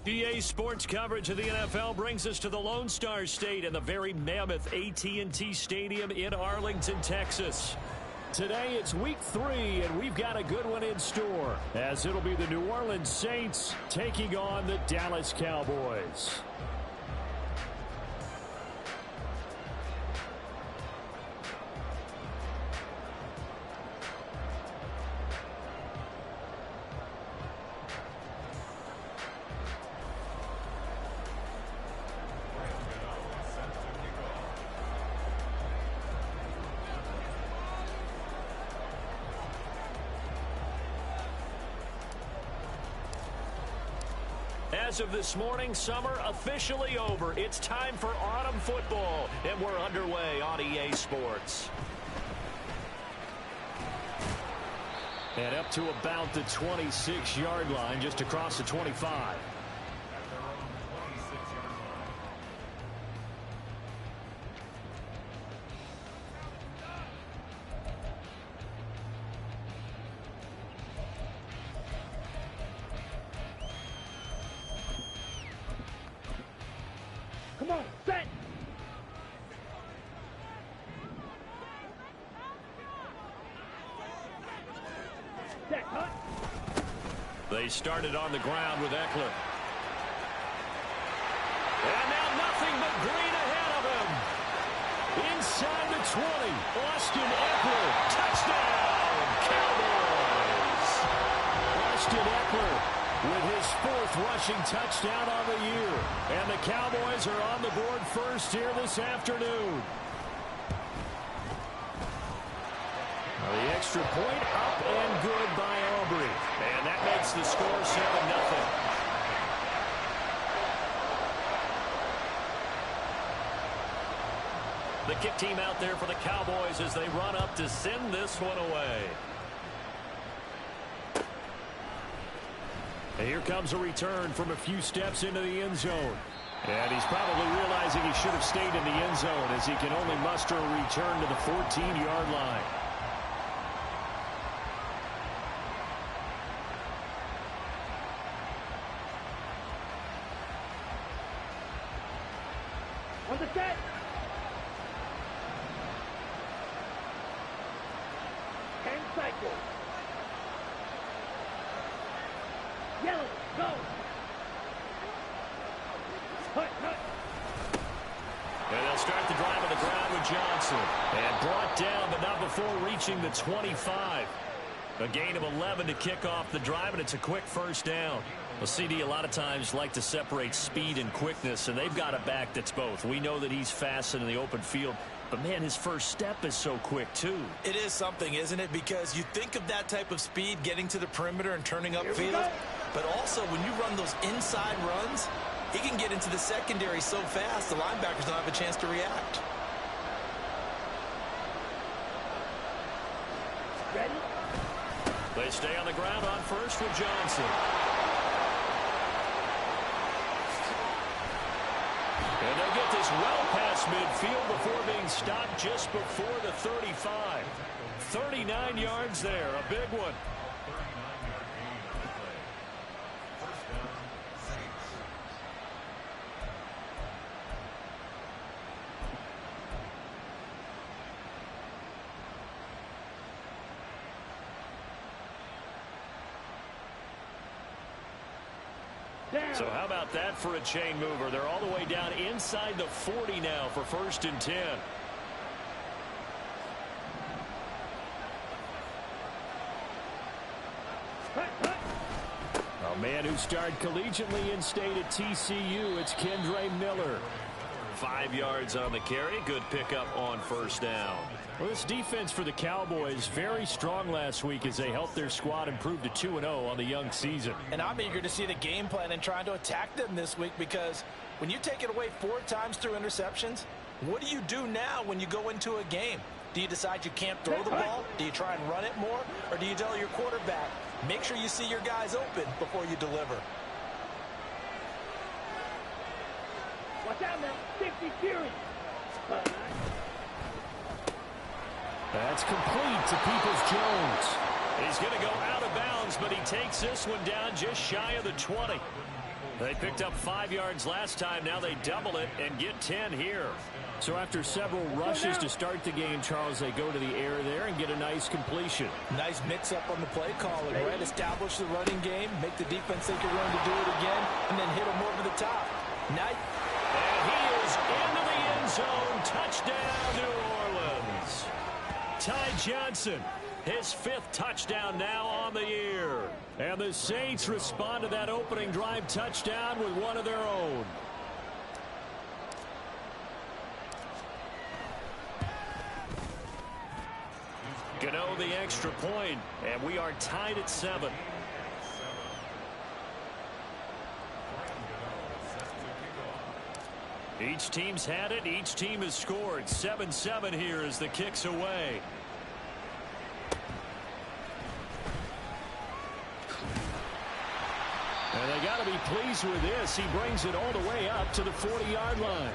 EA Sports coverage of the NFL brings us to the Lone Star State and the very mammoth AT&T Stadium in Arlington, Texas. Today it's week 3, and we've got a good one in store, as it'll be the New Orleans Saints taking on the Dallas Cowboys. As of this morning, summer officially over. It's time for autumn football, and we're underway on EA Sports. And up to about the 26-yard line, just across the 25. Come on, set! Set, cut! They started on the ground with Eckler. And now nothing but green ahead of him. Inside the 20, Austin Eckler. Touchdown, Cowboys! Austin Eckler with his 4th rushing touchdown on the year. And the Cowboys are on the board first here this afternoon. The extra point up and good by Aubrey. And that makes the score 7-0. The kick team out there for the Cowboys as they run up to send this one away. And here comes a return from a few steps into the end zone. And he's probably realizing he should have stayed in the end zone as he can only muster a return to the 14-yard line. On the set! And cycle. Yellow, go! Cut, cut! And they'll start the drive on the ground with Johnson. And brought down, but not before reaching the 25. A gain of 11 to kick off the drive, and it's a quick first down. Well, CD a lot of times like to separate speed and quickness, and they've got a back that's both. We know that he's fast in the open field, but, man, his first step is so quick, too. It is something, isn't it? Because you think of that type of speed getting to the perimeter and turning upfield, but also when you run those inside runs, he can get into the secondary so fast the linebackers don't have a chance to react. Ready? They stay on the ground on first with Johnson. And they'll get this well past midfield before being stopped just before the 35. 39 yards there, a big one. So how about that for a chain mover? They're all the way down inside the 40 now for 1st and 10. A man who started collegiately in state at TCU, it's Kendre Miller. 5 yards on the carry. Good pickup on first down. Well, this defense for the Cowboys very strong last week as they helped their squad improve to 2-0 on the young season. And I'm eager to see the game plan and trying to attack them this week, because when you take it away 4 times through interceptions, what do you do now when you go into a game? Do you decide you can't throw the ball? Do you try and run it more? Or do you tell your quarterback, make sure you see your guys open before you deliver? Watch out now, 50 series. That's complete to Peoples-Jones. He's going to go out of bounds, but he takes this one down just shy of the 20. They picked up 5 yards last time. Now they double it and get 10 here. So after several rushes to start the game, Charles, they go to the air there and get a nice completion. Nice mix-up on the play calling, right? Establish the running game, make the defense think you're going to do it again, and then hit them over the top. Nice. And he is into the end zone. Touchdown, New Orleans. Ty Johnson, his 5th touchdown now on the year. And the Saints respond to that opening drive touchdown with one of their own. Gano the extra point, and we are tied at 7. Each team's had it. Each team has scored. 7-7 here as the kick's away. And they got to be pleased with this. He brings it all the way up to the 40-yard line.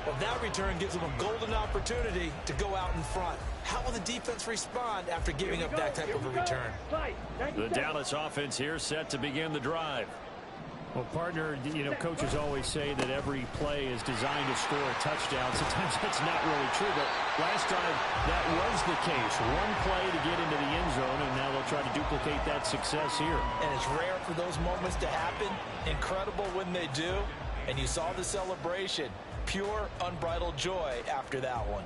Well, that return gives them a golden opportunity to go out in front. How will the defense respond after giving up that type of a return? The Dallas offense here set to begin the drive. Well, partner, you know, coaches always say that every play is designed to score a touchdown. Sometimes that's not really true, but last drive that was the case. One play to get into the end zone, and now they'll try to duplicate that success here. And it's rare for those moments to happen. Incredible when they do. And you saw the celebration. Pure, unbridled joy after that one.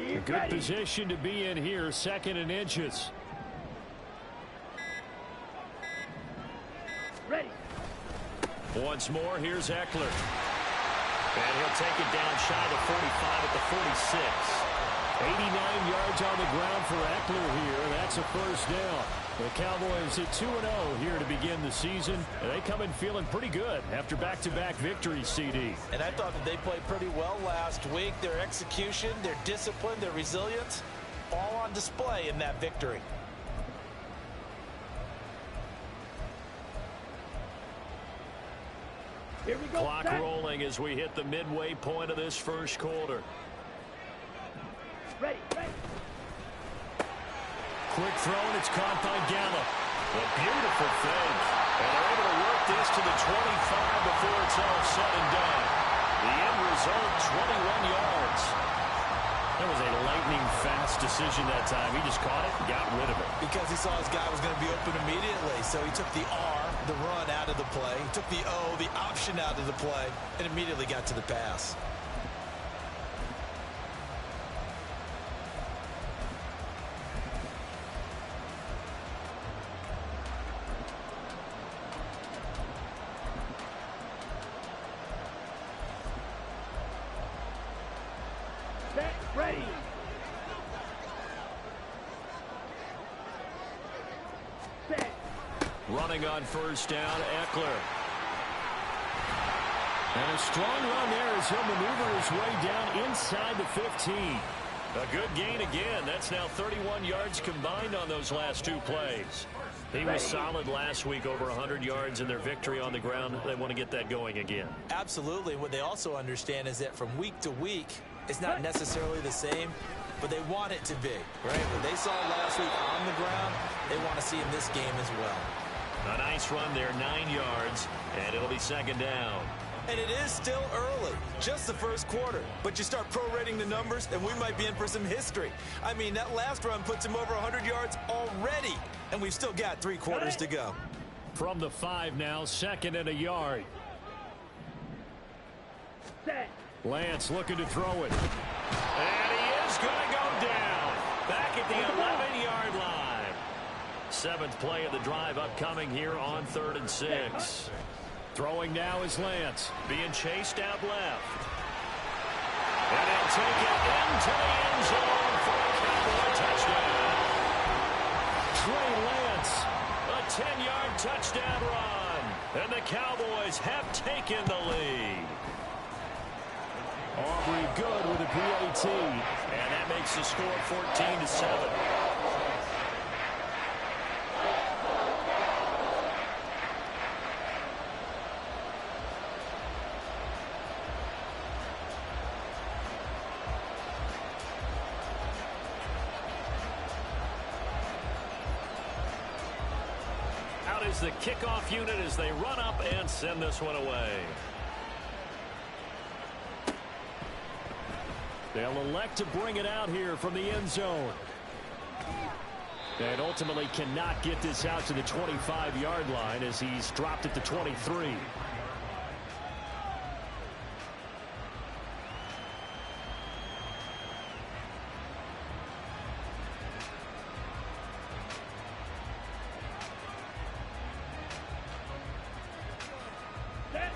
A good position to be in here, 2nd and inches. Ready. Once more, here's Eckler. And he'll take it down shy of the 45 at the 46. 89 yards on the ground for Eckler here. That's a first down. The Cowboys at 2-0 here to begin the season. And they come in feeling pretty good after back-to-back victories, CD. And I thought that they played pretty well last week. Their execution, their discipline, their resilience, all on display in that victory. Here we go. Clock rolling as we hit the midway point of this first quarter. Ready, ready. Quick throw, and it's caught by Gallup. A beautiful fake. And they're able to work this to the 25 before it's all said and done. The end result, 21 yards. That was a lightning-fast decision that time. He just caught it and got rid of it. Because he saw his guy was going to be open immediately. So he took the R, the run, out of the play. He took the O, the option, out of the play, and immediately got to the pass. Ready. Set. Running on first down, Eckler. And a strong run there as he'll maneuver his way down inside the 15. A good gain again. That's now 31 yards combined on those last 2 plays. He was solid last week, over 100 yards in their victory on the ground. They want to get that going again. Absolutely. What they also understand is that from week to week, it's not necessarily the same, but they want it to be, right? What they saw last week on the ground, they want to see in this game as well. A nice run there, 9 yards, and it'll be 2nd down. And it is still early, just the first quarter. But you start prorating the numbers, and we might be in for some history. I mean, that last run puts him over 100 yards already, and we've still got 3 quarters to go. From the 5 now, 2nd and a yard. Set. Lance looking to throw it. And he is going to go down. Back at the 11-yard line. 7th play of the drive upcoming here on 3rd and 6. Throwing now is Lance. Being chased out left. And he'll take it into the end zone for a Cowboy touchdown. Trey Lance, a 10-yard touchdown run. And the Cowboys have taken the lead. Aubrey good with a PAT. And that makes the score 14-7. is the kickoff unit as they run up and send this one away. They'll elect to bring it out here from the end zone. And ultimately cannot get this out to the 25-yard line as he's dropped at the 23.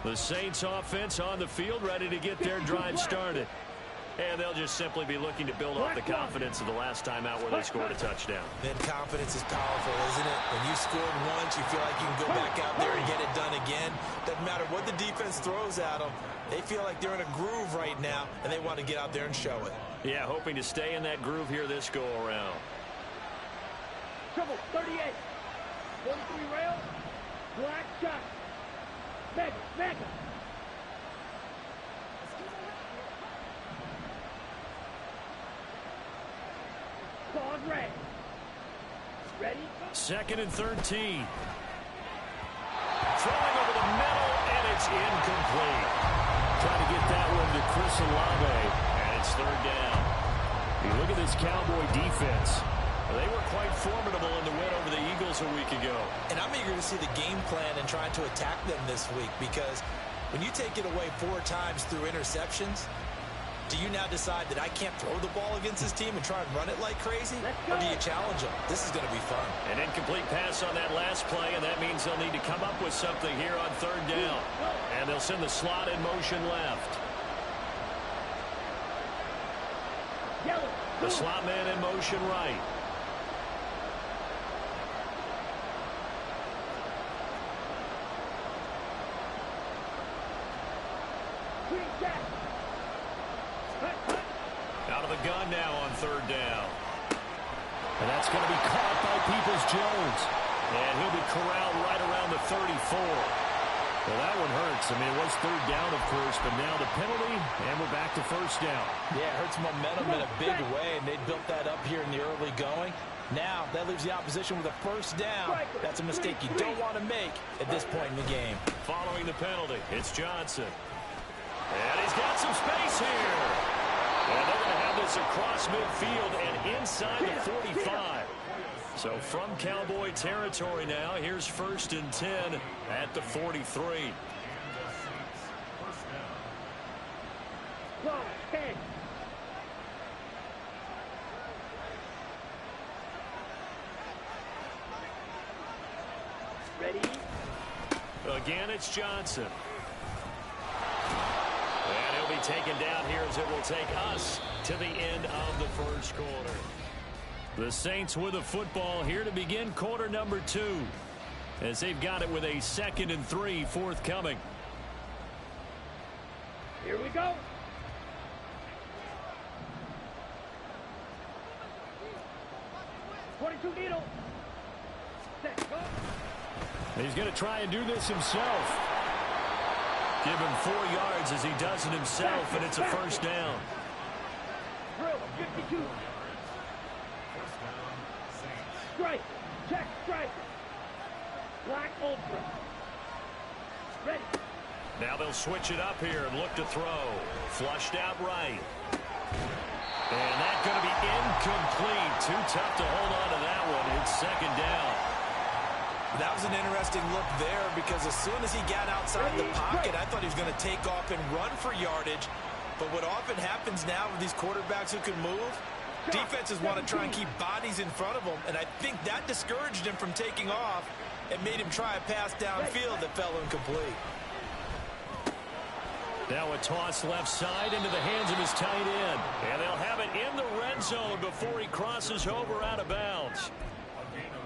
The Saints offense on the field, ready to get their drive started. And they'll just simply be looking to build off the confidence of the last time out where they scored a touchdown. Then confidence is powerful, isn't it? When you scored once, you feel like you can go back out there and get it done again. Doesn't matter what the defense throws at them. They feel like they're in a groove right now, and they want to get out there and show it. Yeah, hoping to stay in that groove here this go-around. Trouble, 38. 43 rail. Black shot. Mega. Squad red. Ready? 2nd and 13. Throwing over the middle, and it's incomplete. Trying to get that one to Chris Olave, and it's 3rd down. You look at this Cowboy defense. They were quite formidable in the win over the Eagles a week ago. And I'm eager to see the game plan and trying to attack them this week, because when you take it away 4 times through interceptions, do you now decide that I can't throw the ball against this team and try and run it like crazy? Or do you challenge them? This is going to be fun. An incomplete pass on that last play, and that means they'll need to come up with something here on 3rd down. And they'll send the slot in motion left. The slot man in motion right. Out of the gun now on 3rd down. And that's going to be caught by Peoples-Jones. And he'll be corralled right around the 34. Well, that one hurts. I mean, it was 3rd down, of course, but now the penalty, and we're back to 1st down. Yeah, it hurts momentum in a big way, and they built that up here in the early going. Now, that leaves the opposition with a 1st down. That's a mistake you don't want to make at this point in the game. Following the penalty, it's Johnson. And he's got some space here. And they're going to have this across midfield and inside the 45. So from Cowboy territory now, here's 1st and 10 at the 43. Ready? Again, it's Johnson. And he'll be taken down here as it will take us to the end of the 1st quarter. The Saints with the football here to begin quarter number 2, as they've got it with a 2nd and 3 forthcoming. Here we go. Needle. He's going to try and do this himself. Give him 4 yards as he does it himself, and it's a 1st down. Drill, 52. Strike. Check, strike. Black ultra. Ready. Now they'll switch it up here and look to throw. Flushed out right. And that's going to be incomplete. Too tough to hold on to that one. It's 2nd down. That was an interesting look there, because as soon as he got outside the pocket, I thought he was going to take off and run for yardage. But what often happens now with these quarterbacks who can move, defenses want to try and keep bodies in front of them, and I think that discouraged him from taking off and made him try a pass downfield that fell incomplete. Now a toss left side into the hands of his tight end. And they'll have it in the red zone before he crosses over out of bounds.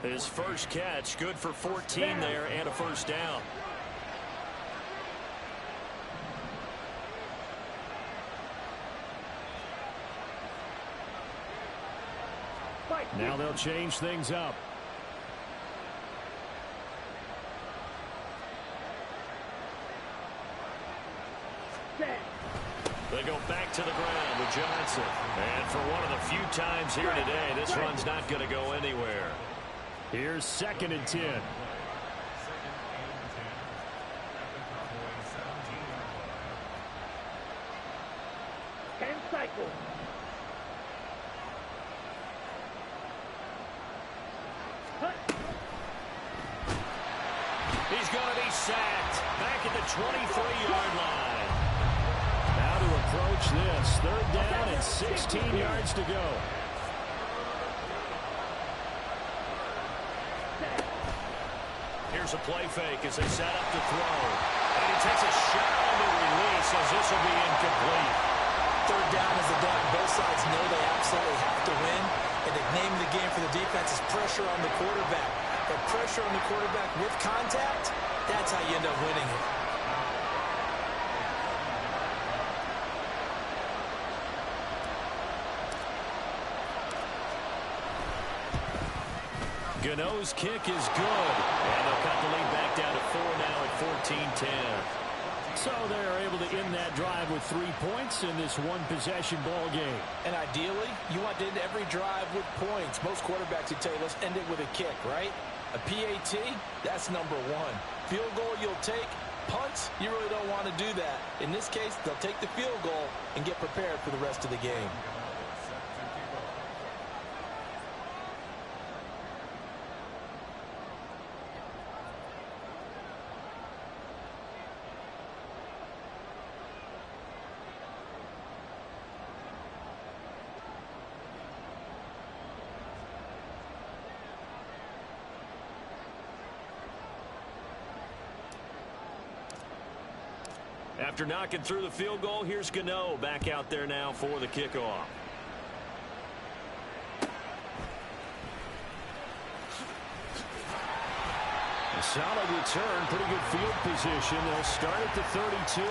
His first catch, good for 14 there and a 1st down. Now they'll change things up. They go back to the ground with Johnson. And for one of the few times here today, this run's not going to go anywhere. Here's 2nd and 10. cycle. He's going to be sacked back at the 23-yard line. Now to approach this. Third down and 16 yards to go. Here's a play fake as they set up to throw. And he takes a shot on the release as this will be incomplete. Third down is the down. Both sides know they absolutely have to win. And the name of the game for the defense is pressure on the quarterback. But pressure on the quarterback with contact, that's how you end up winning it. Gano's kick is good. And they'll cut the lead back down to 4 now at 14-10. So they're able to end that drive with 3 points in this one-possession ball game. And ideally, you want to end every drive with points. Most quarterbacks would tell you, let's end it with a kick, right? A PAT, that's number one. Field goal you'll take. Punts, you really don't want to do that. In this case, they'll take the field goal and get prepared for the rest of the game. After knocking through the field goal, here's Gano back out there now for the kickoff. A solid return, pretty good field position. They'll start at the 32.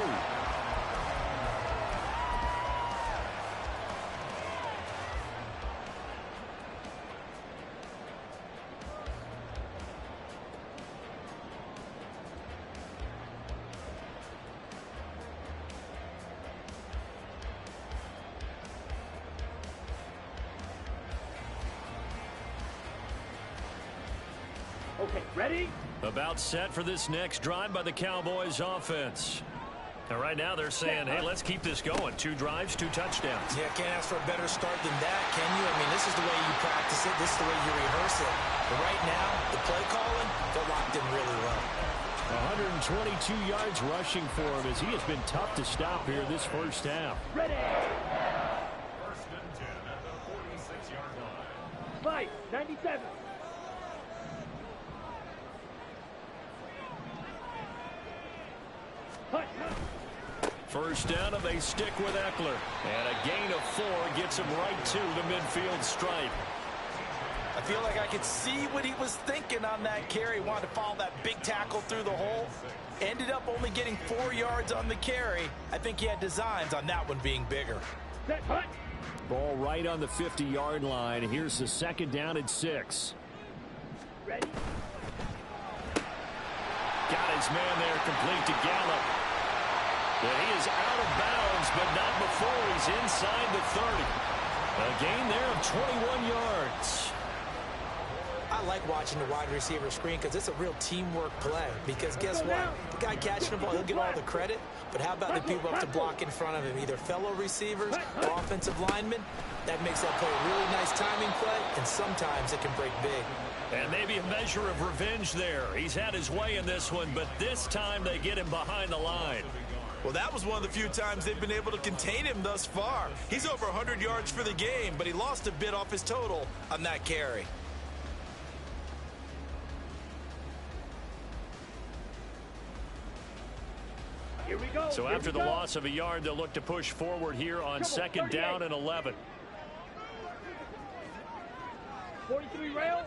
Okay, ready? About set for this next drive by the Cowboys offense. And right now they're saying, hey, let's keep this going. 2 drives, 2 touchdowns. Yeah, can't ask for a better start than that, can you? I mean, this is the way you practice it. This is the way you rehearse it. But right now, the play calling, they're locked in really well. 122 yards rushing for him as he has been tough to stop here this first half. Ready? First and 10 at the 46-yard line. Fight, 97. First down, and they stick with Eckler. And a gain of 4 gets him right to the midfield stripe. I feel like I could see what he was thinking on that carry. Wanted to follow that big tackle through the hole. Ended up only getting 4 yards on the carry. I think he had designs on that one being bigger. Set, hut. Ball right on the 50-yard line. Here's the second down and 6. Ready? Got his man there, complete to Gallup. And he is out of bounds, but not before he's inside the 30. A gain there of 21 yards. I like watching the wide receiver screen because it's a real teamwork play. Because guess what? The guy catching the ball, he'll get all the credit. But how about the people up to block in front of him? Either fellow receivers or offensive linemen. That makes that play a really nice timing play, and sometimes it can break big. And maybe a measure of revenge there. He's had his way in this one, but this time they get him behind the line. Well, that was one of the few times they've been able to contain him thus far. He's over 100 yards for the game, but he lost a bit off his total on that carry. Here we go. So after the loss of a yard, they'll look to push forward here on second down and 11. 43 rail.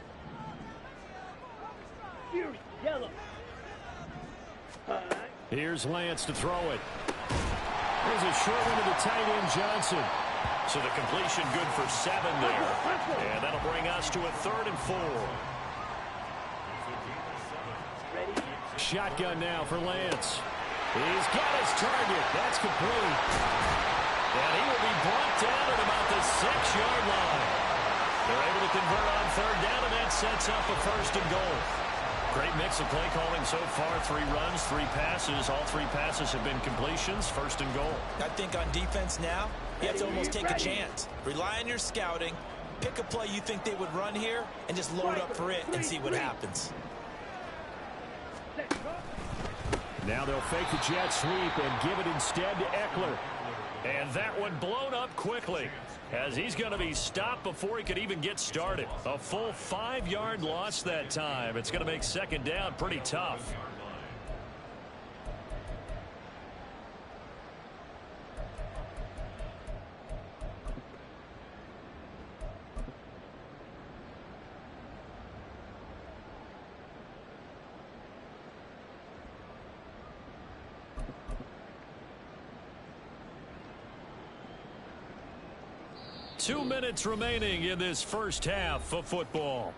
Fury, yellow. Here's Lance to throw it. There's a short one to the tight end, Johnson. So the completion good for 7 there. And that'll bring us to a 3rd and 4. Ready? Shotgun now for Lance. He's got his target. That's complete. And he will be brought down at about the 6-yard line. They're able to convert on 3rd down, and that sets up a 1st and goal. Great mix of play calling so far. 3 runs, 3 passes. All 3 passes have been completions. 1st and goal. I think on defense now, You have to almost take a chance. Rely on your scouting. Pick a play you think they would run here and just load up for it and see what happens. Now they'll fake the jet sweep and give it instead to Eckler. And that one blown up quickly as he's going to be stopped before he could even get started. A full 5-yard loss that time. It's going to make second down pretty tough. Two minutes remaining in this first half of football.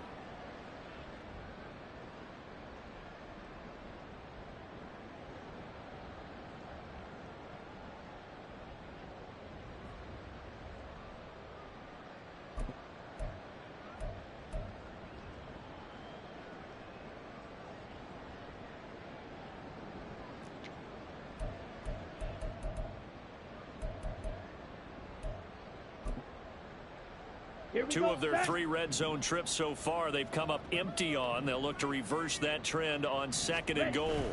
Two of their 3 red zone trips so far they've come up empty on. They'll look to reverse that trend on 2nd and goal.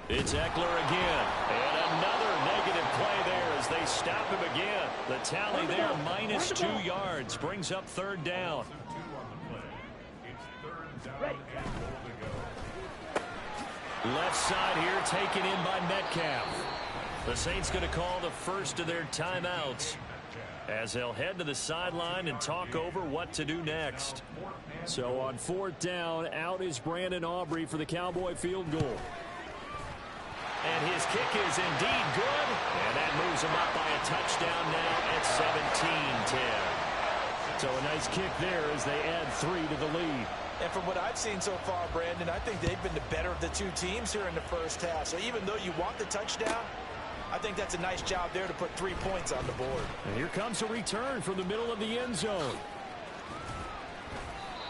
It's Eckler again. And another negative play there as they stop him again. The tally there, -2 yards, brings up 3rd down. Left side here taken in by Metcalf. The Saints going to call the first of their timeouts as they'll head to the sideline and talk over what to do next. So on 4th down, out is Brandon Aubrey for the Cowboy field goal. And his kick is indeed good. And that moves him up by a touchdown now at 17-10. So a nice kick there as they add 3 to the lead. And from what I've seen so far, Brandon, I think they've been the better of the 2 teams here in the first half. So even though you want the touchdown, I think that's a nice job there to put 3 points on the board. And here comes a return from the middle of the end zone.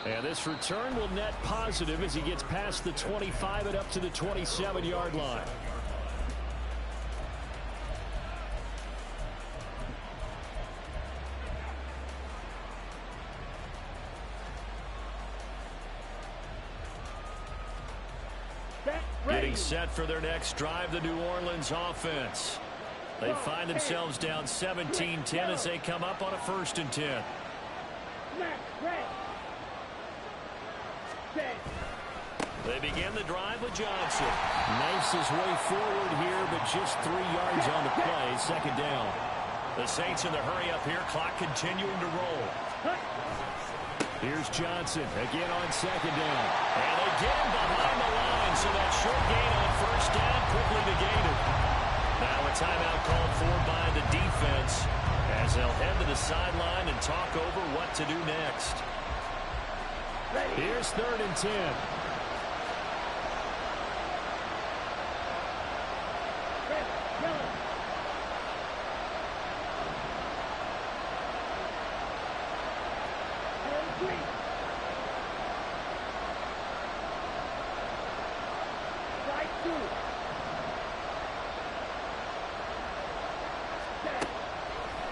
And this return will net positive as he gets past the 25 and up to the 27-yard line. Getting set for their next drive, the New Orleans offense. They find themselves down 17-10 as they come up on a 1st and 10. They begin the drive with Johnson. Knifes his way forward here, but just 3 yards on the play. 2nd down. The Saints in the hurry up here. Clock continuing to roll. Here's Johnson again on 2nd down. And they get him behind the line, so that short gain on 1st down quickly negated. Now a timeout called for by the defense as they'll head to the sideline and talk over what to do next. Here's 3rd and 10.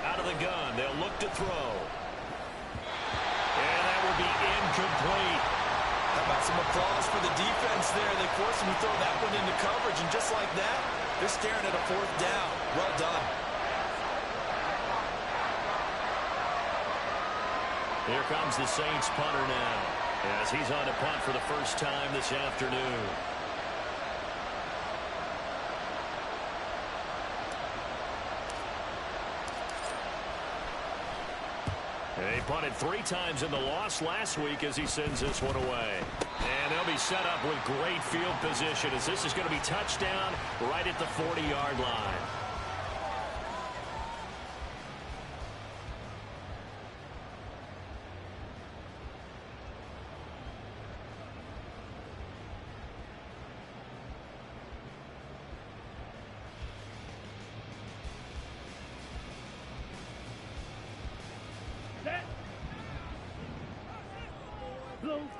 Out of the gun, they'll look to throw. And that will be incomplete. How about some applause for the defense there? They forced him to throw that one into coverage, and just like that, they're staring at a 4th down. Well done. Here comes the Saints punter now as he's on to punt for the first time this afternoon. He punted 3 times in the loss last week as he sends this one away. And they'll be set up with great field position as this is going to be touchdown right at the 40-yard line.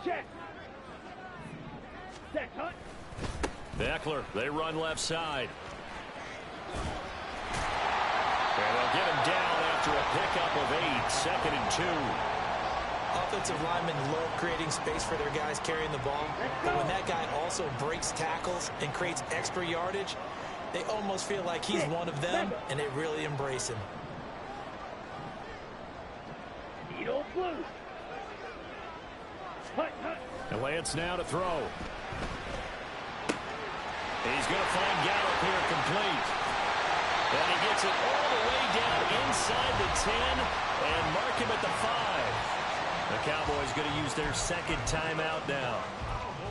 Check. Set, cut. Eckler, they run left side. And they'll get him down pickup of 8, 2nd and 2. Offensive linemen love creating space for their guys carrying the ball, but when that guy also breaks tackles and creates extra yardage, they almost feel like he's one of them, and they really embrace him. And Lance now to throw. He's going to find Gallup here complete. And he gets it all the way down inside the 10 and mark him at the 5. The Cowboys going to use their second timeout now,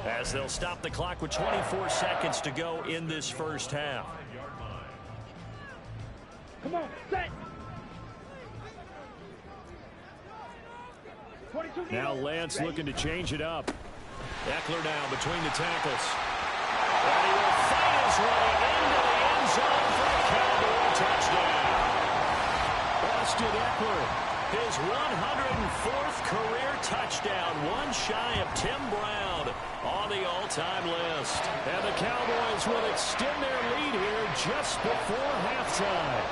as they'll stop the clock with 24 seconds to go in this first half. Come on, set. Now Lance looking to change it up. Eckler now between the tackles. And he will fight his way into the end zone for a Cowboy touchdown. Austin Eckler, his 104th career touchdown, one shy of Tim Brown on the all-time list. And the Cowboys will extend their lead here just before halftime.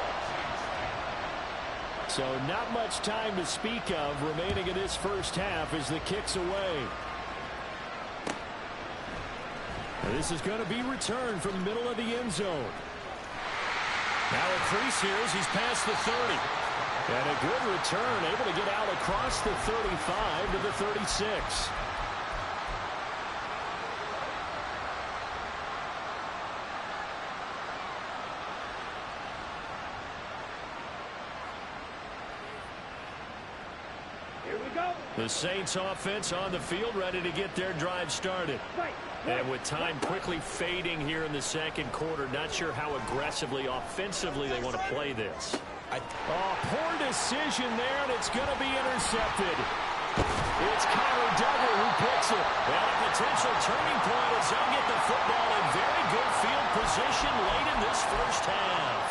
So not much time to speak of remaining in this first half as the kick's away. And this is going to be returned from the middle of the end zone. Now a crease here as he's past the 30. And a good return, able to get out across the 35 to the 36. The Saints offense on the field, ready to get their drive started. And with time quickly fading here in the second quarter, not sure how aggressively, offensively they want to play this. Poor decision there, and it's going to be intercepted. It's Kyler Duggar who picks it. And a potential turning point as they'll get the football in very good field position late in this first half.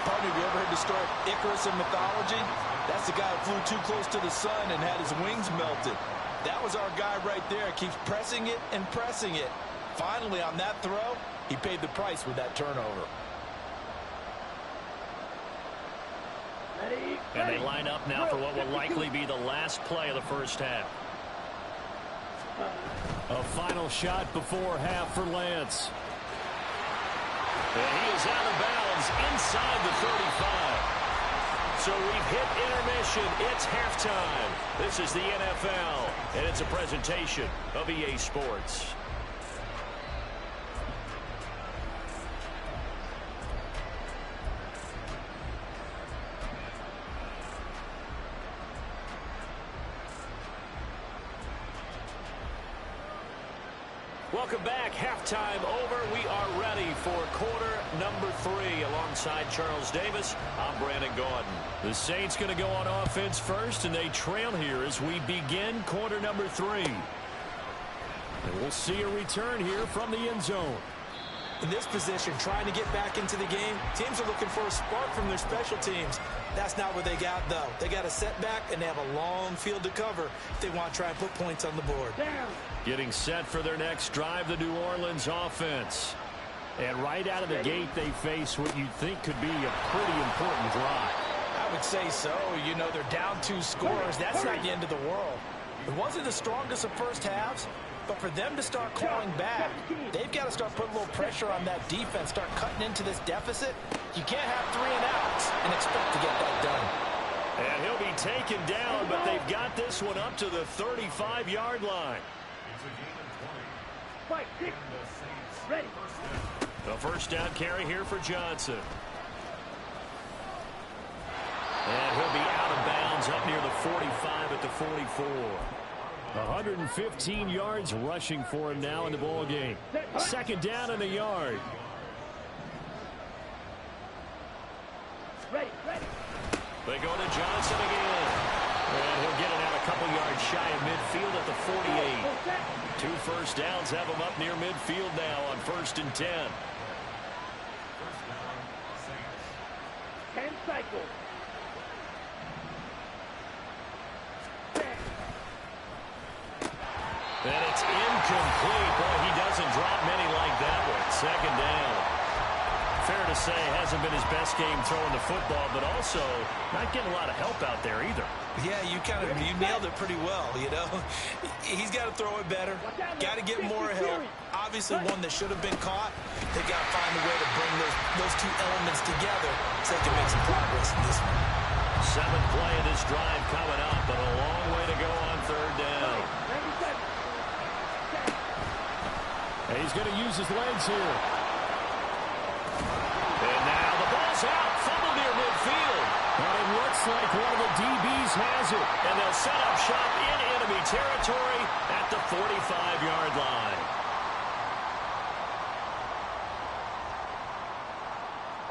Partner, have you ever heard the story of Icarus in mythology? That's the guy who flew too close to the sun and had his wings melted. That was our guy right there. Keeps pressing it and pressing it. Finally, on that throw, he paid the price with that turnover. And they line up now for what will likely be the last play of the first half. A final shot before half for Lance. And he is out of bounds inside the 35. So we've hit intermission. It's halftime. This is the NFL, and it's a presentation of EA Sports. Welcome back. Halftime over. We are ready for quarter number 3. Alongside Charles Davis, I'm Brandon Gaudin. The Saints going to go on offense first, and they trail here as we begin quarter number 3. And we'll see a return here from the end zone. In this position, trying to get back into the game, teams are looking for a spark from their special teams. That's not what they got, though. They got a setback, and they have a long field to cover if they want to try and put points on the board. Getting set for their next drive, the New Orleans offense. And right out of the gate, they face what you'd think could be a pretty important drive. I would say so. You know, they're down 2 scores. That's not the end of the world. It wasn't the strongest of first halves, but for them to start clawing back, they've got to start putting a little pressure on that defense, start cutting into this deficit. You can't have 3 and outs and expect to get that done. And he'll be taken down, but they've got this one up to the 35-yard line. Ready. The first down carry here for Johnson. And he'll be out of bounds up near the 45 at the 44. 115 yards rushing for him now in the ball game. Second down and a yard. Ready. They go to Johnson again. And he'll get it out a couple yards shy of midfield at the 48. 2 first downs have him up near midfield now on 1st and 10. 10 cycles. And it's incomplete. Boy, he doesn't drop many like that one. Second down. fair to say hasn't been his best game throwing the football, but also not getting a lot of help out there either. Yeah, you nailed it pretty well, you know. He's got to throw it better. Got to get more help. Obviously one that should have been caught. They've got to find a way to bring those two elements together so they can make some progress in this one. 7th play of this drive coming up, but a long way to go on 3rd down. And he's going to use his legs here. And now the ball's out. Fumble near midfield. And it looks like one of the DBs has it. And they'll set up shop in enemy territory at the 45-yard line.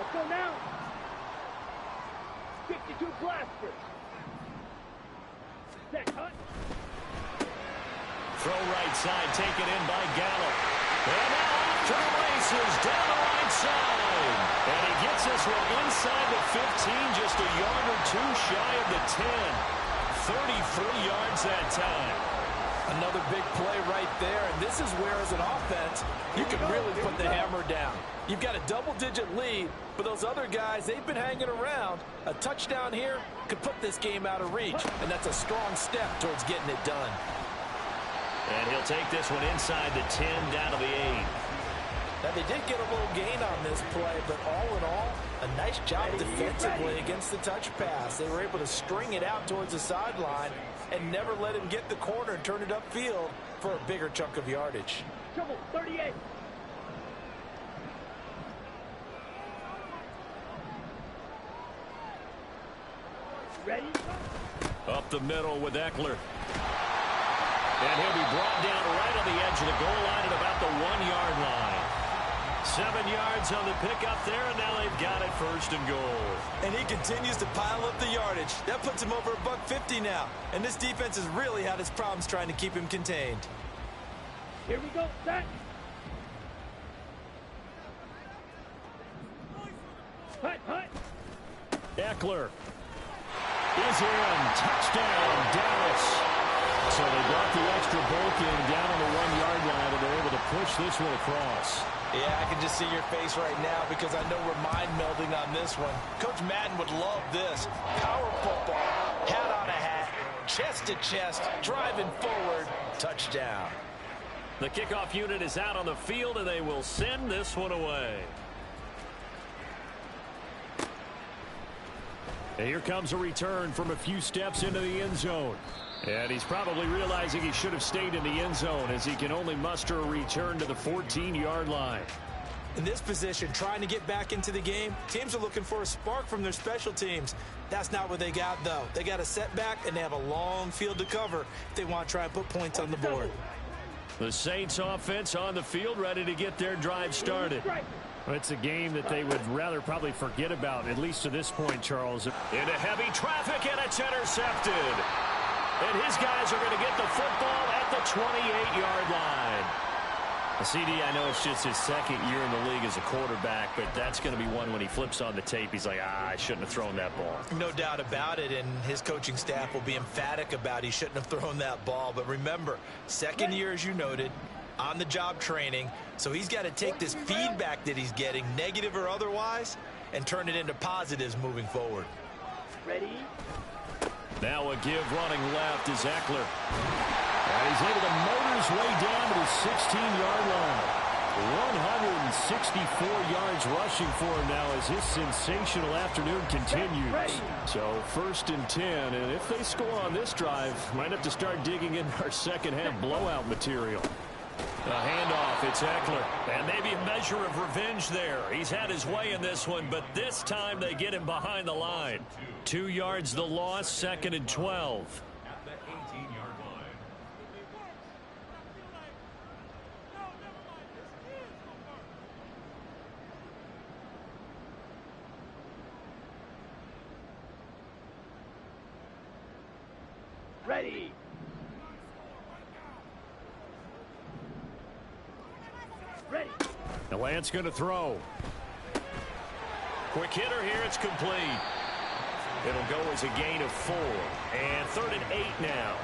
Let's go now. 52 blasters. Set, cut. Throw right side, taken in by Gallup. And now off to the races, down the right side. And he gets this one inside the 15, just a yard or two shy of the 10. 33 yards that time. Another big play right there, and this is where, as an offense, you can really put the hammer down. You've got a double-digit lead, but those other guys, they've been hanging around. A touchdown here could put this game out of reach, and that's a strong step towards getting it done. And he'll take this one inside the 10, down to the 8. Now, they did get a little gain on this play, but all in all, a nice job defensively against the touch pass. They were able to string it out towards the sideline and never let him get the corner and turn it upfield for a bigger chunk of yardage. Trouble, 38. Ready? Up the middle with Eckler. And he'll be brought down right on the edge of the goal line at about the 1-yard line. 7 yards on the pickup there, and now they've got it 1st and goal. And he continues to pile up the yardage. That puts him over $150 now. And this defense has really had its problems trying to keep him contained. Here we go, set. Hut, hut. Eckler is in. Touchdown, Dallas. So they brought the extra bulk in down on the 1-yard line, and they're able to push this one across. Yeah, I can just see your face right now because I know we're mind melding on this one. Coach Madden would love this. Power football, hat on a hat, chest to chest, driving forward, touchdown. The kickoff unit is out on the field, and they will send this one away. And here comes a return from a few steps into the end zone. And he's probably realizing he should have stayed in the end zone as he can only muster a return to the 14-yard line. In this position, trying to get back into the game, teams are looking for a spark from their special teams. That's not what they got, though. They got a setback, and they have a long field to cover if they want to try and put points on the board. The Saints offense on the field, ready to get their drive started. Well, it's a game that they would rather probably forget about, at least to this point, Charles. Into heavy traffic, and it's intercepted. And his guys are going to get the football at the 28-yard line. CD, I know it's just his 2nd year in the league as a quarterback, but that's going to be one when he flips on the tape, he's like, I shouldn't have thrown that ball. No doubt about it, and his coaching staff will be emphatic about he shouldn't have thrown that ball. But remember, 2nd year, as you noted, on-the-job training, so he's got to take this feedback that he's getting, negative or otherwise, and turn it into positives moving forward. Ready? Now a give running left is Eckler. And he's able to motor his way down to the 16-yard line. 164 yards rushing for him now as his sensational afternoon continues. So 1st and 10, and if they score on this drive, might have to start digging in our second-half blowout material. A handoff, it's Eckler. And maybe a measure of revenge there. He's had his way in this one, but this time they get him behind the line. 2 yards the loss, 2nd and 12. At the 18-yard line. Ready. Ready. Now Lance going to throw. Quick hitter here, it's complete. It'll go as a gain of 4. And 3rd and 8 now.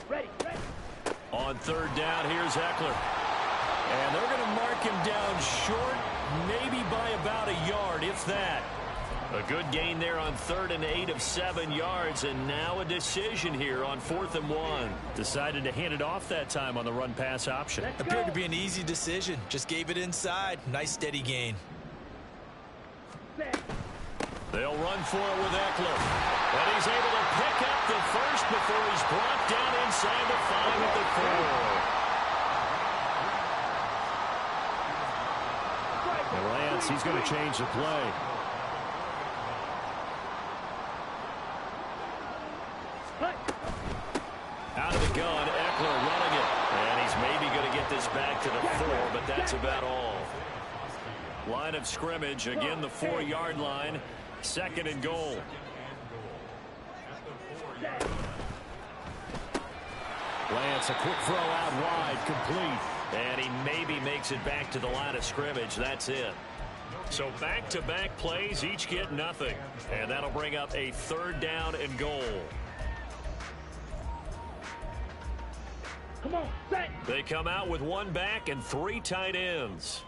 Ready. On third down, here's Eckler. And they're going to mark him down short, maybe by about a yard, if that. A good gain there on 3rd and 8 of 7 yards, and now a decision here on 4th and 1. Decided to hand it off that time on the run-pass option. Appeared to be an easy decision. Just gave it inside. Nice steady gain. They'll run for it with Eckler. And he's able to pick up the first before he's brought down inside the 5 at the 4. And Lance, he's going to change the play. Out of the gun, Eckler running it. And he's maybe going to get this back to the 4, but that's about all. Line of scrimmage, again the 4-yard line. 2nd and goal. Lance, a quick throw out wide, complete. And he maybe makes it back to the line of scrimmage. That's it. So back-to-back plays, each get nothing. And that'll bring up a 3rd down and goal. Come on, set. They come out with 1 back and 3 tight ends.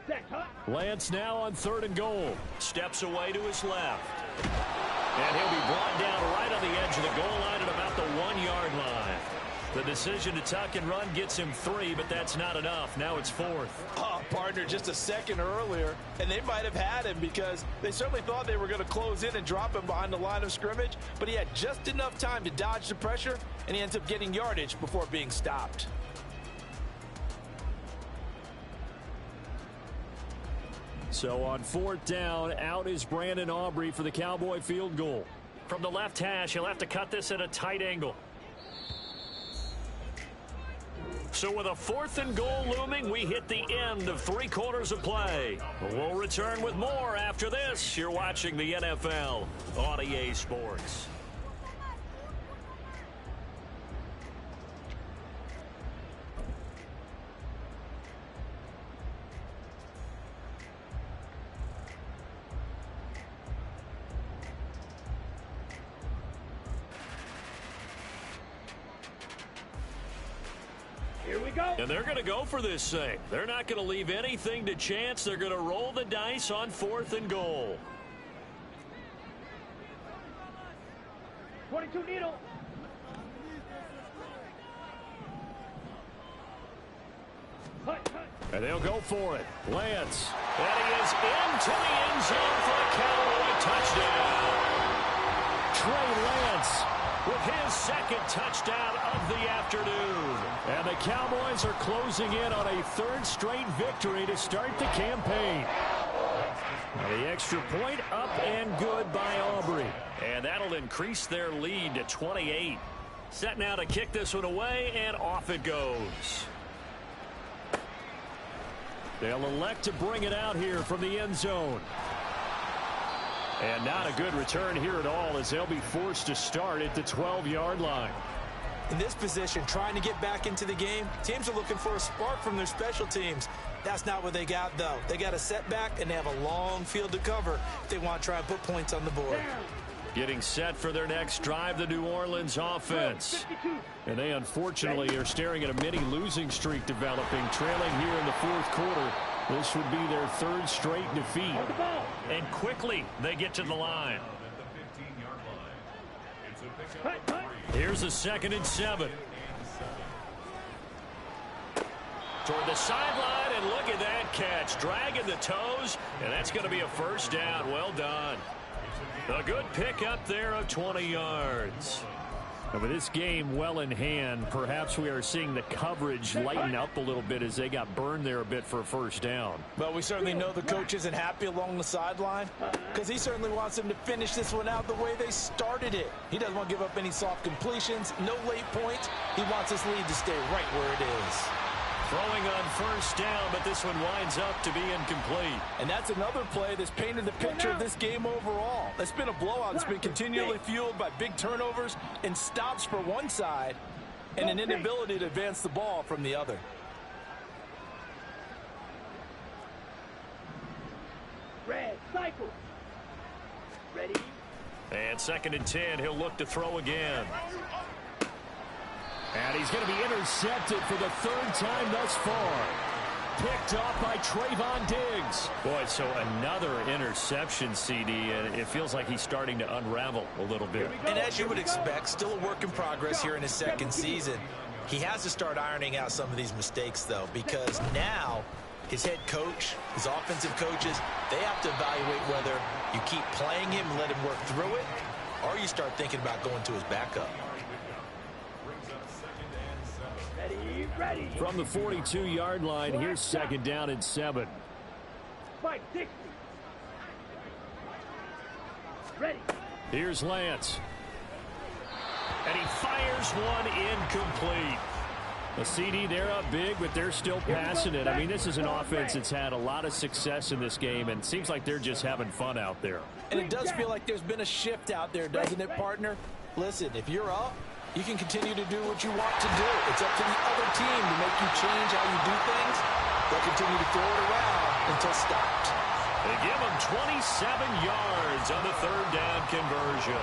Set, huh? Lance now on 3rd and goal. Steps away to his left. And he'll be brought down right on the edge of the goal line at about the 1-yard line. The decision to tuck and run gets him 3, but that's not enough. Now it's 4th. Oh, partner, just a second earlier, and they might have had him because they certainly thought they were going to close in and drop him behind the line of scrimmage, but he had just enough time to dodge the pressure, and he ends up getting yardage before being stopped. So on 4th down, out is Brandon Aubrey for the Cowboy field goal. From the left hash, he'll have to cut this at a tight angle. So with a 4th and goal looming, we hit the end of 3 quarters of play. We'll return with more after this. You're watching the NFL on EA Sports. Here we go. And they're going to go for this thing. They're not going to leave anything to chance. They're going to roll the dice on 4th and goal. 22 needle. And they'll go for it. Lance. And he is into the end zone for a Cowboy touchdown. Trey Lance with his 2nd touchdown of the afternoon. And the Cowboys are closing in on a 3rd straight victory to start the campaign. The extra point up and good by Aubrey. And that'll increase their lead to 28. Set now to kick this one away, and off it goes. They'll elect to bring it out here from the end zone. And not a good return here at all, as they'll be forced to start at the 12-yard line. In this position, trying to get back into the game, teams are looking for a spark from their special teams. That's not what they got, though. They got a setback, and they have a long field to cover if they want to try and put points on the board. Getting set for their next drive, the New Orleans offense. And they unfortunately are staring at a mini losing streak developing, trailing here in the 4th quarter. This would be their 3rd straight defeat. And quickly they get to the line. Here's a 2nd and 7. Toward the sideline, and look at that catch. Dragging the toes, and that's going to be a 1st down. Well done. A good pickup there of 20 yards. And with this game well in hand, perhaps we are seeing the coverage lighten up a little bit as they got burned there a bit for a 1st down. But we certainly know the coach isn't happy along the sideline because he certainly wants them to finish this one out the way they started it. He doesn't want to give up any soft completions, no late points. He wants his lead to stay right where it is. Throwing on 1st down, but this one winds up to be incomplete. And that's another play that's painted the picture of this game overall. It's been a blowout. It's been continually fueled by big turnovers and stops for one side and an inability to advance the ball from the other. Red, cycle. Ready, And 2nd and 10, he'll look to throw again. And he's going to be intercepted for the 3rd time thus far. Picked off by Trayvon Diggs. Boy, so another interception, CD, and it feels like he's starting to unravel a little bit. And as you would expect, still a work in progress here in his 2nd season. He has to start ironing out some of these mistakes, though, because now his head coach, his offensive coaches, they have to evaluate whether you keep playing him and let him work through it, or you start thinking about going to his backup. Ready. From the 42-yard line, here's 2nd down and 7. 560. Ready. Here's Lance. And he fires one incomplete. The CD, they're up big, but they're still passing it. I mean, this is an offense that's had a lot of success in this game, and it seems like they're just having fun out there. And it does feel like there's been a shift out there, doesn't it, partner? Listen, if you're up, you can continue to do what you want to do. It's up to the other team to make you change how you do things. They'll continue to throw it around until stopped. They give him 27 yards on the 3rd down conversion.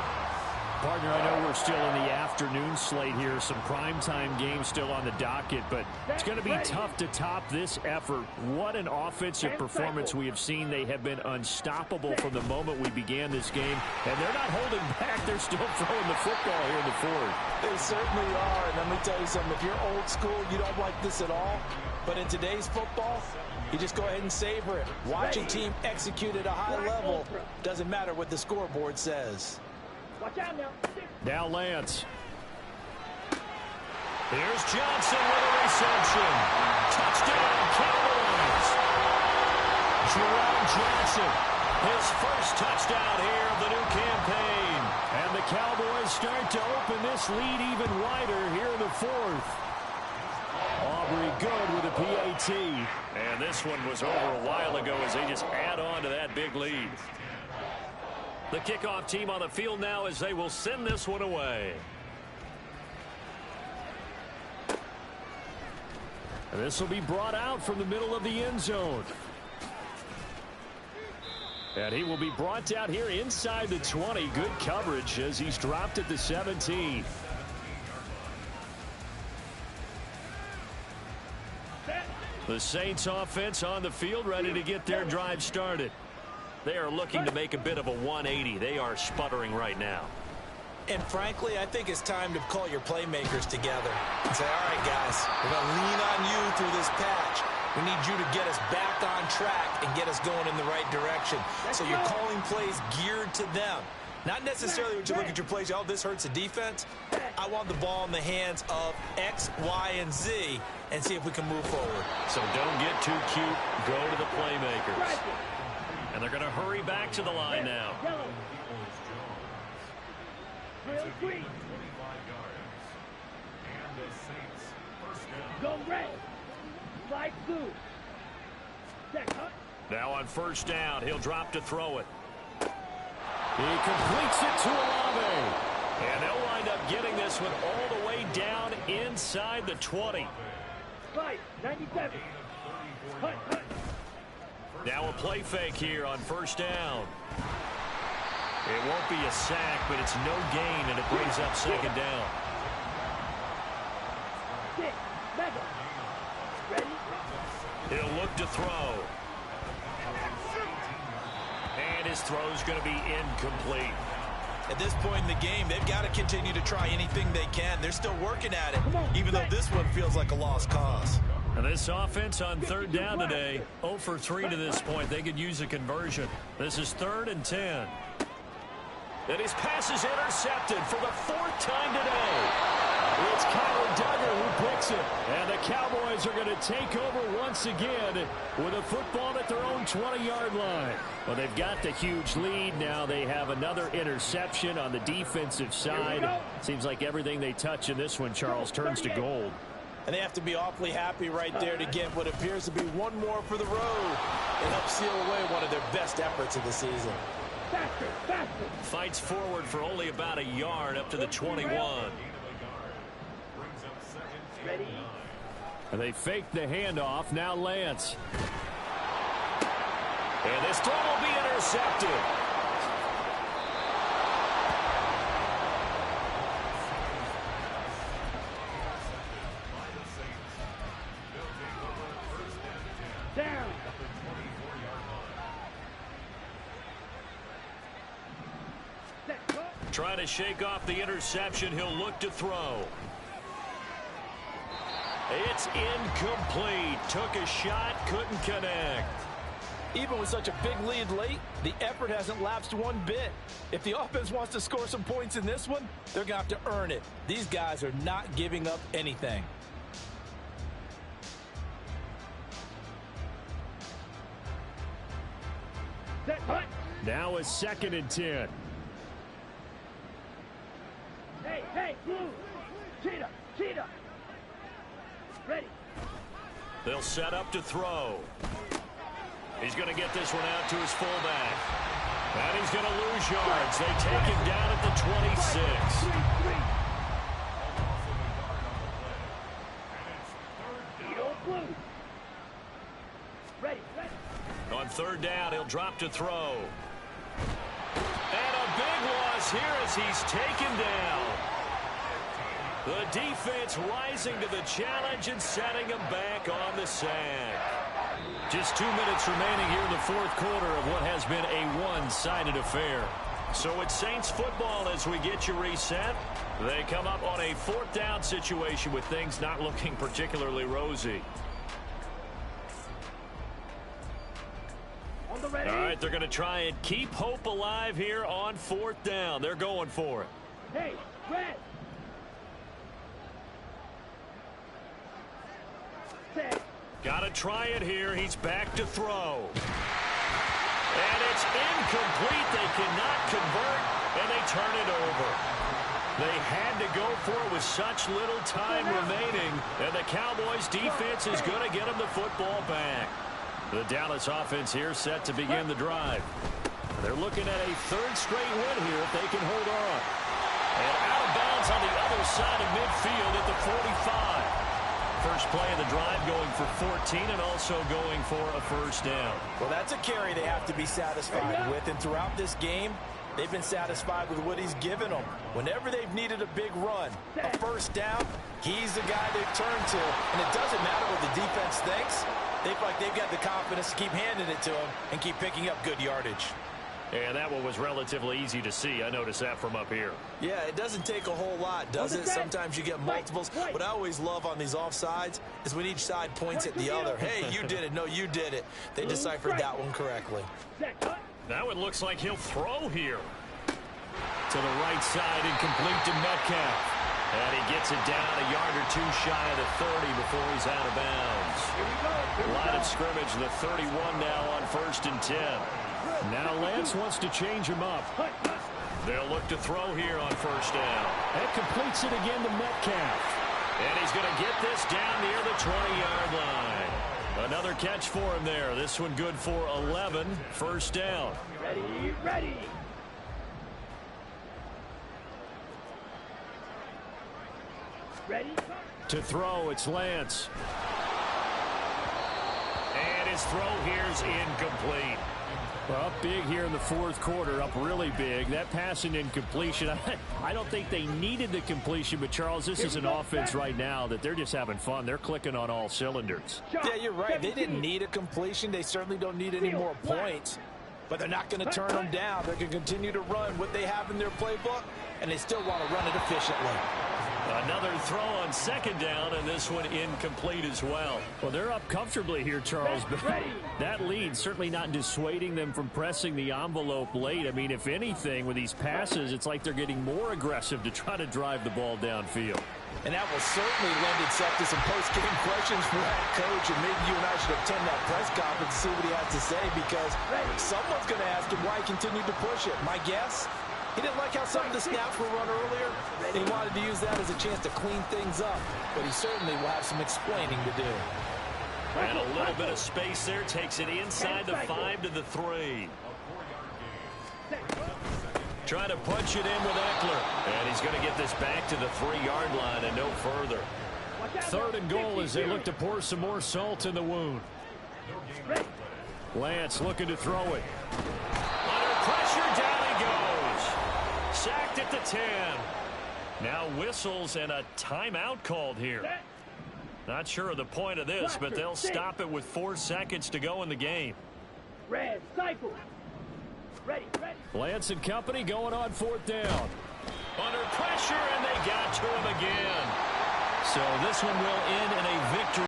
Partner, I know we're still in the afternoon slate here. Some primetime games still on the docket, but it's going to be tough to top this effort. What an offensive performance we have seen. They have been unstoppable from the moment we began this game, and they're not holding back. They're still throwing the football here in the 4th. They certainly are, and let me tell you something. If you're old school, you don't like this at all, but in today's football, you just go ahead and savor it. Watch a team execute at a high level. Doesn't matter what the scoreboard says. Watch out now. Now Lance. Here's Johnson with a reception. Touchdown, Cowboys. Jerome Johnson, his first touchdown here of the new campaign. And the Cowboys start to open this lead even wider here in the 4th. Aubrey good with a PAT. And this one was over a while ago as they just add on to that big lead. The kickoff team on the field now as they will send this one away. And this will be brought out from the middle of the end zone. And he will be brought out here inside the 20. Good coverage as he's dropped at the 17. The Saints offense on the field ready to get their drive started. They are looking to make a bit of a 180. They are sputtering right now. And frankly, I think it's time to call your playmakers together and say, all right, guys, we're going to lean on you through this patch. We need you to get us back on track and get us going in the right direction. So you're calling plays geared to them. Not necessarily when you look at your plays, oh, this hurts the defense. I want the ball in the hands of X, Y, and Z and see if we can move forward. So don't get too cute. Go to the playmakers. And they're going to hurry back to the line now. Go red. Slide blue. Now on 1st down, he'll drop to throw it. He completes it to Olave. And they'll wind up getting this one all the way down inside the 20. 97. Hut. Now a play fake here on 1st down. It won't be a sack, but it's no gain, and it brings up 2nd down. Ready? He'll look to throw. And his throw's going to be incomplete. At this point in the game, they've got to continue to try anything they can. They're still working at it, even though this one feels like a lost cause. And this offense on 3rd down today, 0 for 3 to this point. They could use a conversion. This is 3rd and 10. And his pass is intercepted for the 4th time today. It's Kyler Duggar who picks it. And the Cowboys are going to take over once again with a football at their own 20-yard line. Well, they've got the huge lead. Now they have another interception on the defensive side. Seems like everything they touch in this one, Charles, turns to gold. And they have to be awfully happy right there to get what appears to be one more for the road and help seal away one of their best efforts of the season. Faster. Fights forward for only about a yard up to the 21. Ready? And they fake the handoff. Now Lance. And this throw will be intercepted. Trying to shake off the interception. He'll look to throw. It's incomplete. Took a shot, couldn't connect. Even with such a big lead late, the effort hasn't lapsed one bit. If the offense wants to score some points in this one, they're going to have to earn it. These guys are not giving up anything. Now a 2nd and 10. Hey, blue. Cheetah. Ready. They'll set up to throw. He's going to get this one out to his fullback. And he's going to lose yards. They take him down at the 26. Ready. On 3rd down, he'll drop to throw. And a big loss here as he's taken down. The defense rising to the challenge and setting him back on the sack. Just 2 minutes remaining here in the 4th quarter of what has been a one-sided affair. So it's Saints football as we get you reset. They come up on a 4th down situation with things not looking particularly rosy. All right, they're going to try and keep hope alive here on 4th down. They're going for it. Hey, red. Got to try it here. He's back to throw. And it's incomplete. They cannot convert, and they turn it over. They had to go for it with such little time remaining, and the Cowboys' defense is going to get them the football back. The Dallas offense here set to begin the drive. They're looking at a 3rd straight win here if they can hold on. And out of bounds on the other side of midfield at the 45. First play of the drive going for 14 and also going for a 1st down. Well, that's a carry they have to be satisfied with. And throughout this game, they've been satisfied with what he's given them. Whenever they've needed a big run, a 1st down, he's the guy they've turned to. And it doesn't matter what the defense thinks. They feel like they've got the confidence to keep handing it to him and keep picking up good yardage. And that one was relatively easy to see. I noticed that from up here. Yeah, it doesn't take a whole lot, does it? Sometimes you get multiples. What I always love on these offsides is when each side points at the other. Hey, you did it. No, you did it. They deciphered that one correctly. Now it looks like he'll throw here. To the right side, incomplete to Metcalf. And he gets it down a yard or 2 shy of the 30 before he's out of bounds. Line of scrimmage, the 31 now on 1st and 10. Now Lance wants to change him up. They'll look to throw here on 1st down. That completes it again to Metcalf. And he's going to get this down near the 20-yard line. Another catch for him there. This one good for 11. 1st down. Ready. To throw, it's Lance. And his throw here's incomplete. Well, up big here in the 4th quarter, up really big. That passing incompletion, I don't think they needed the completion, but Charles, this is an offense right now that they're just having fun. They're clicking on all cylinders. Yeah, you're right. They didn't need a completion. They certainly don't need any more points, but they're not going to turn them down. They're going to continue to run what they have in their playbook, and they still want to run it efficiently. Another throw on 2nd down, and this one incomplete as well. Well, they're up comfortably here, Charles, but that lead certainly not dissuading them from pressing the envelope late. I mean, if anything, with these passes, it's like they're getting more aggressive to try to drive the ball downfield. And that will certainly lend itself to some post-game questions for that coach, and maybe you and I should attend that press conference to see what he has to say, because someone's going to ask him why he continued to push it. My guess? He didn't like how some of the snaps were run earlier. He wanted to use that as a chance to clean things up. But he certainly will have some explaining to do. And a little bit of space there. Takes it inside the 5 to the 3. Trying to punch it in with Eckler. And he's going to get this back to the 3-yard line and no further. 3rd and goal as they look to pour some more salt in the wound. Lance looking to throw it. Under pressure, down he goes. Sacked at the 10. Now whistles and a timeout called here. Not sure of the point of this, but they'll stop it with 4 seconds to go in the game. Red, cycle. Ready. Lance and company going on 4th down. Under pressure, and they got to him again. So this one will end in a victory.